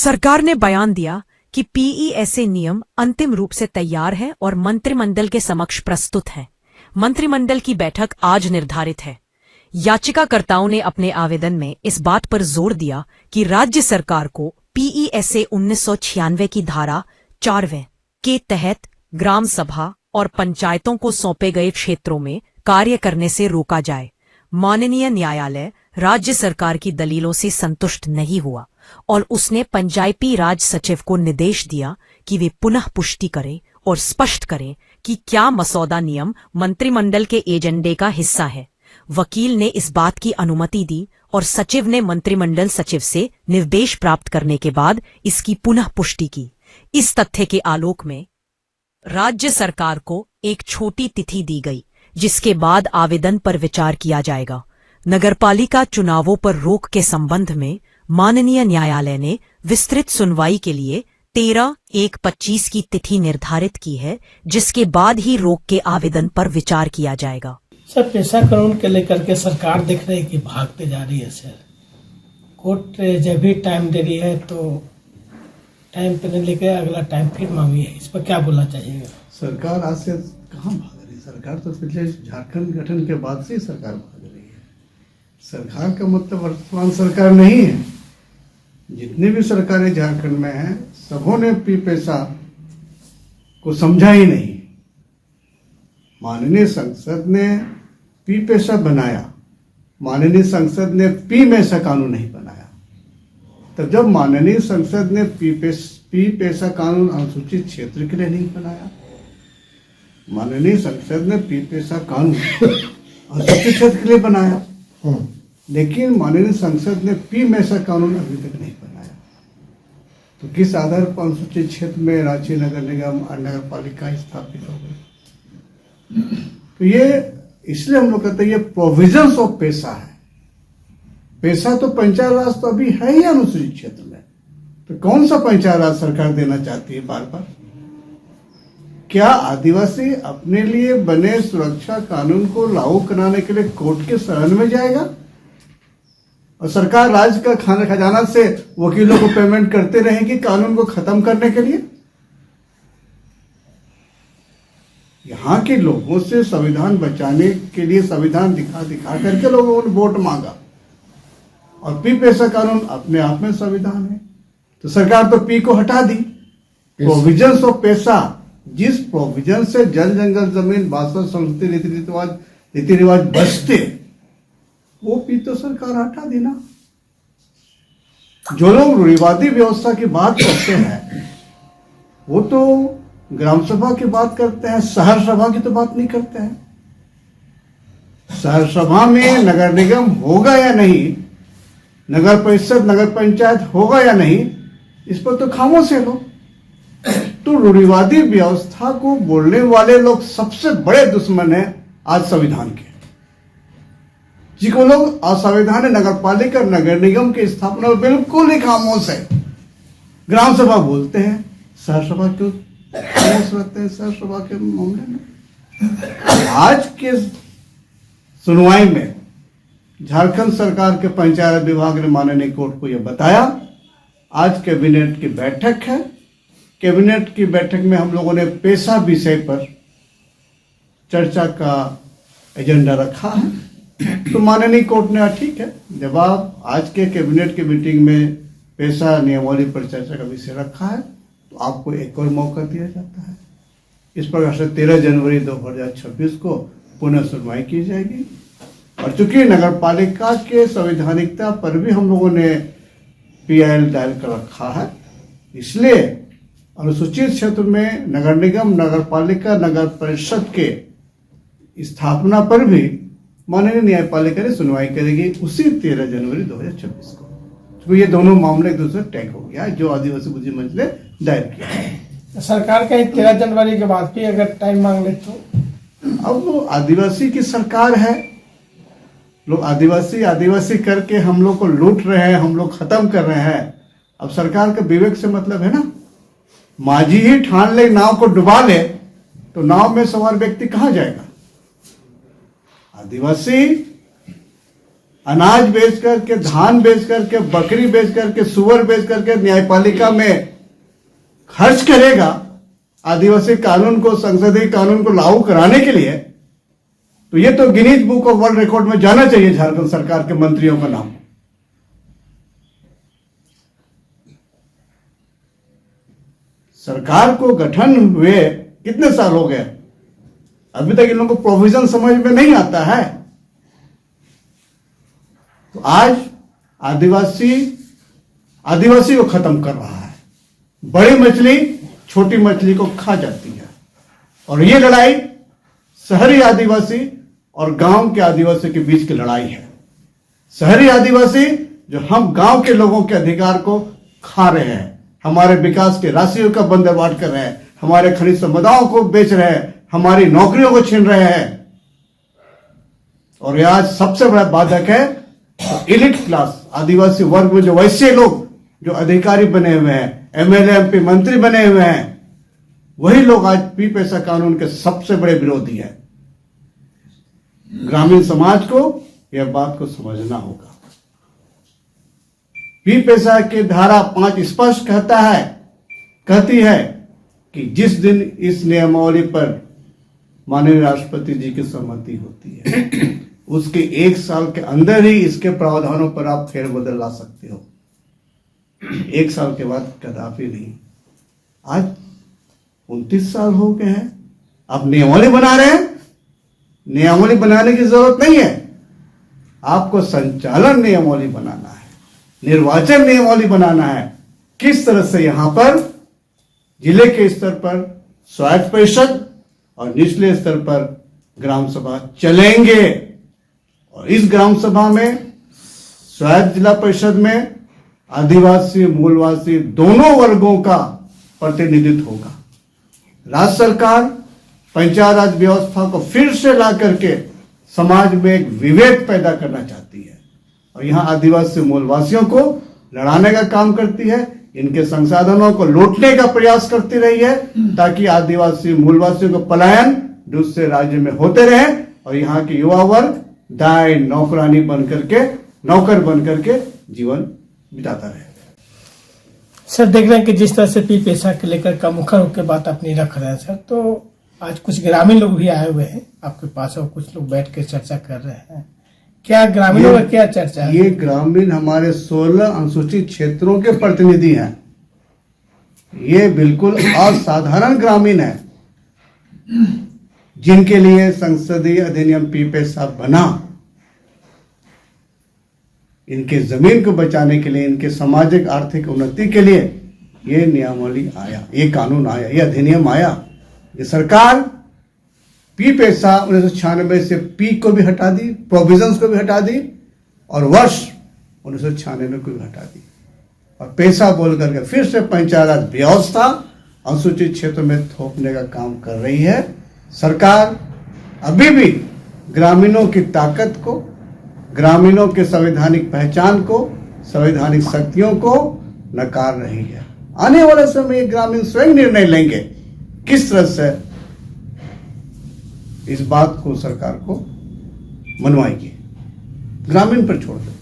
सरकार ने बयान दिया कि पीईएसए नियम अंतिम रूप से तैयार है और मंत्रिमंडल के समक्ष प्रस्तुत है। मंत्रिमंडल की बैठक आज निर्धारित है। याचिकाकर्ताओं ने अपने आवेदन में इस बात पर जोर दिया कि राज्य सरकार को पीईएसए 1996 की धारा 4वें के तहत ग्राम सभा और पंचायतों को सौंपे गए क्षेत्रों में कार्य करने से रोका जाए। माननीय न्यायालय राज्य सरकार की दलीलों से संतुष्ट नहीं हुआ और उसने पंचायती राज सचिव को निर्देश दिया कि वे पुनः पुष्टि करें और स्पष्ट करें कि क्या मसौदा नियम मंत्रिमंडल के एजेंडे का हिस्सा है। वकील ने इस बात की अनुमति दी और सचिव ने मंत्रिमंडल सचिव से निर्देश प्राप्त करने के बाद इसकी पुनः पुष्टि की। इस तथ्य के आलोक में राज्य सरकार को एक छोटी तिथि दी गई जिसके बाद आवेदन पर विचार किया जाएगा। नगरपालिका चुनावों पर रोक के संबंध में माननीय न्यायालय ने विस्तृत सुनवाई के लिए 13/1/25 की तिथि निर्धारित की है, जिसके बाद ही रोक के आवेदन पर विचार किया जाएगा। सर, पेशा कानून के लेकर के सरकार देख रही है कि भागते जा रही है। सर, कोर्ट जब भी टाइम दे रही है तो टाइम पे नहीं लेके अगला टाइम फिर मांगी है। इस पर क्या बोलना चाहिए? सरकार आज से कहाँ भाग रही है? सरकार तो पिछले झारखंड गठन के बाद से ही सरकार भाग रही है। सरकार का मतलब वर्तमान सरकार नहीं है। जितनी भी सरकारें झारखंड में हैं, सबों ने पी पैसा को समझा ही नहीं। माननीय संसद ने पी पैसा बनाया, माननीय संसद ने पी पैसा कानून नहीं बनाया। तब जब माननीय संसद ने पी पैसा कानून अनुसूचित क्षेत्र के लिए नहीं बनाया, माननीय संसद ने पी पैसा कानून अनुसूचित क्षेत्र के लिए बनाया, लेकिन माननीय संसद ने पी पैसा कानून अभी तक नहीं बनाया। तो किस आधार पर अनुसूचित क्षेत्र में रांची नगर निगम और नगर पालिका स्थापित हो गई? तो ये इसलिए हम लोग कहते हैं ये प्रोविजंस ऑफ पैसा है। पैसा तो पंचायत राज तो अभी है ही अनुसूचित क्षेत्र में, तो कौन सा पंचायत राज सरकार देना चाहती है बार बार? क्या आदिवासी अपने लिए बने सुरक्षा कानून को लागू कराने के लिए कोर्ट के शरण में जाएगा और सरकार राज्य का खाना खजाना से वकीलों को पेमेंट करते रहेगी कानून को खत्म करने के लिए? यहाँ के लोगों से संविधान बचाने के लिए संविधान दिखा करके लोगों ने वोट मांगा और पी पैसा कानून अपने आप में संविधान है। तो सरकार तो पी को हटा दी। प्रोविजंस ऑफ पैसा, जिस प्रोविजन से जल जंगल जमीन भाषा संस्कृति रीति रिवाज बचते, वो पी तो सरकार हटा दी ना। जो लोग रूढ़िवादी व्यवस्था की बात करते हैं वो तो ग्राम सभा की बात करते हैं, शहर सभा की तो बात नहीं करते हैं। शहर सभा में नगर निगम होगा या नहीं, नगर परिषद नगर पंचायत होगा या नहीं, इस पर तो खामोश है लोग। तो रूढ़िवादी व्यवस्था को बोलने वाले लोग सबसे बड़े दुश्मन हैं आज संविधान के, जिनको लोग असंवैधानिक नगर पालिका नगर निगम की स्थापना में बिल्कुल ही खामोश है। ग्राम सभा बोलते हैं, शहर सभा क्यों खामोश रहते हैं? शहर सभा के मामले में आज के सुनवाई में झारखंड सरकार के पंचायत विभाग ने माननीय कोर्ट को यह बताया। आज कैबिनेट की बैठक है, कैबिनेट की बैठक में हम लोगों ने पैसा विषय पर चर्चा का एजेंडा रखा है। तो माननीय कोर्ट ने ठीक है, जब आप आज के कैबिनेट की मीटिंग में पैसा नियमावली पर चर्चा का विषय रखा है तो आपको एक और मौका दिया जाता है। इस प्रकार से 13 जनवरी 2026 को पुनः सुनवाई की जाएगी। और चूंकि नगर पालिका के संवैधानिकता पर भी हम लोगों ने PIL दायर कर रखा है, इसलिए अनुसूचित क्षेत्र में नगर निगम नगर पालिका नगर परिषद के स्थापना पर भी माननीय न्यायपालिका ने सुनवाई करेगी उसी 13 जनवरी 2026 को। तो ये दोनों मामले एक दूसरे टैग हो गया जो आदिवासी बुद्धि मंच ने दायर किया है। सरकार का 13 जनवरी के बाद भी अगर टाइम मांग ले तो? अब आदिवासी की सरकार है, लोग आदिवासी करके हम लोग को लूट रहे हैं, हम लोग खत्म कर रहे हैं। अब सरकार का विवेक से मतलब है ना। माझी ही ठान ले नाव को डुबा ले तो नाव में सवार व्यक्ति कहां जाएगा? आदिवासी अनाज बेच करके, धान बेच करके, बकरी बेच करके, सुअर बेच करके न्यायपालिका में खर्च करेगा आदिवासी कानून को, संसदीय कानून को लागू कराने के लिए, तो ये तो Guinness book of world record में जाना चाहिए झारखंड सरकार के मंत्रियों का नाम। सरकार को गठन हुए कितने साल हो गए, अभी तक इन लोगों को प्रोविजन समझ में नहीं आता है। तो आज आदिवासी को खत्म कर रहा है। बड़ी मछली छोटी मछली को खा जाती है, और ये लड़ाई शहरी आदिवासी और गांव के आदिवासी के बीच की लड़ाई है। शहरी आदिवासी जो हम गांव के लोगों के अधिकार को खा रहे हैं, हमारे विकास की राशियों का बंदरबाट कर रहे हैं, हमारे खनिज संपदाओं को बेच रहे हैं, हमारी नौकरियों को छीन रहे हैं। और यह आज सबसे बड़ा बाधक है इलिट क्लास, आदिवासी वर्ग में जो वैसे लोग जो अधिकारी बने हुए हैं, एमएलए एमपी मंत्री बने हुए हैं, वही लोग आज पी पैसा कानून के सबसे बड़े विरोधी हैं। ग्रामीण समाज को यह बात को समझना होगा। पी पैसा की धारा 5 स्पष्ट कहती है कि जिस दिन इस नियमावली पर माननीय राष्ट्रपति जी की सहमति होती है, उसके 1 साल के अंदर ही इसके प्रावधानों पर आप फेरबदल ला सकते हो। 1 साल के बाद कदापि नहीं। आज 29 साल हो गए हैं, आप नियमावली बना रहे हैं। नियमावली बनाने की जरूरत नहीं है, आपको संचालन नियमावली बनाना है, निर्वाचन नियमावली बनाना है। किस तरह से यहां पर जिले के स्तर पर स्वायत्त परिषद और निचले स्तर पर ग्राम सभा चलेंगे, और इस ग्राम सभा में स्वायत्त जिला परिषद में आदिवासी मूलवासी दोनों वर्गों का प्रतिनिधित्व होगा। राज्य सरकार पंचायत राज व्यवस्था को फिर से ला करके समाज में एक विवेक पैदा करना चाहती है, और यहां आदिवासी मूलवासियों को लड़ाने का काम करती है, इनके संसाधनों को लूटने का प्रयास करती रही है, ताकि आदिवासी मूलवासियों को पलायन दूसरे राज्य में होते रहे और यहाँ के युवा वर्ग दाई नौकरानी नौकर बन करके जीवन बिताता रहे। सर, देख रहे हैं कि जिस तरह से पी पैसा के लेकर का मुखर होकर बात अपनी रख रहे हैं सर, तो आज कुछ ग्रामीण लोग भी आए हुए हैं आपके पास और कुछ लोग बैठ के चर्चा कर रहे हैं। क्या ग्रामीणों का क्या चर्चा है? ये ग्रामीण हमारे 16 अनुसूचित क्षेत्रों के प्रतिनिधि हैं। ये बिल्कुल असाधारण ग्रामीण है, जिनके लिए संसदीय अधिनियम पी पैसा बना। इनके जमीन को बचाने के लिए, इनके सामाजिक आर्थिक उन्नति के लिए ये नियमावली आया, ये कानून आया, ये अधिनियम आया। ये सरकार पी पैसा 1996 से पी को भी हटा दी, प्रोविजंस को भी हटा दी, और वर्ष 1996 को भी हटा दी, और पैसा बोल करके फिर से पंचायत राज व्यवस्था अनुसूचित क्षेत्र में थोपने का काम कर रही है। सरकार अभी भी ग्रामीणों की ताकत को, ग्रामीणों के संवैधानिक पहचान को, संवैधानिक शक्तियों को नकार रही है। आने वाले समय ग्रामीण स्वयं निर्णय लेंगे किस तरह से इस बात को सरकार को मनवाएगी, ग्रामीण पर छोड़ दें।